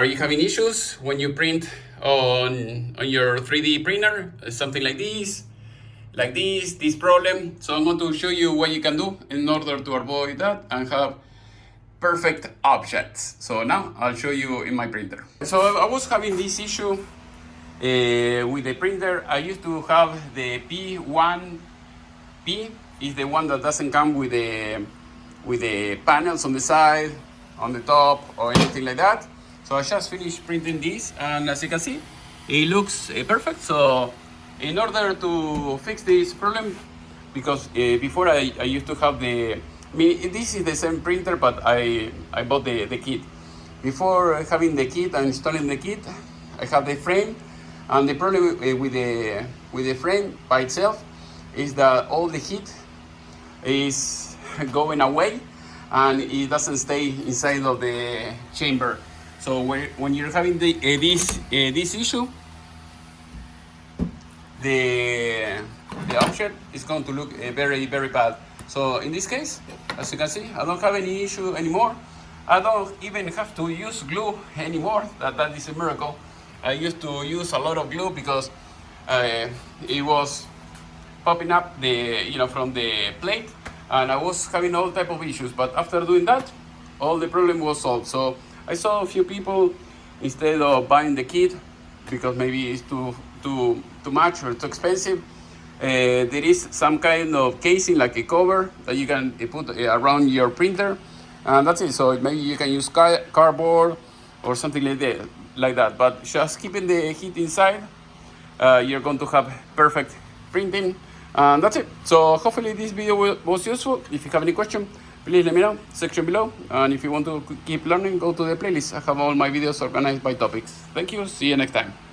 Are you having issues when you print on your 3D printer? Something like this, this problem. So I'm going to show you what you can do in order to avoid that and have perfect objects. So now I'll show you in my printer. So I was having this issue with the printer. I used to have the P1P, is the one that doesn't come with the panels on the side, on the top, or anything like that. So I just finished printing this, and as you can see, it looks perfect. So in order to fix this problem, because before I used to have this is the same printer, but I bought the kit. Before having the kit and installing the kit, I have the frame, and the problem with the frame by itself is that all the heat is going away and it doesn't stay inside of the chamber. So when you're having this issue, the object is going to look very bad. So in this case, as you can see, I don't have any issue anymore. I don't even have to use glue anymore. That is a miracle. I used to use a lot of glue because it was popping up from the plate, and I was having all type of issues. But after doing that, all the problem was solved. So I saw a few people, instead of buying the kit because maybe it's too much or too expensive, there is some kind of casing, like a cover that you can put around your printer, and that's it. So maybe you can use cardboard or something like that. But just keeping the heat inside, you're going to have perfect printing, and that's it. So hopefully this video was useful. If you have any question, please let me know, section below. And if you want to keep learning, go to the playlist. I have all my videos organized by topics. Thank you. See you next time.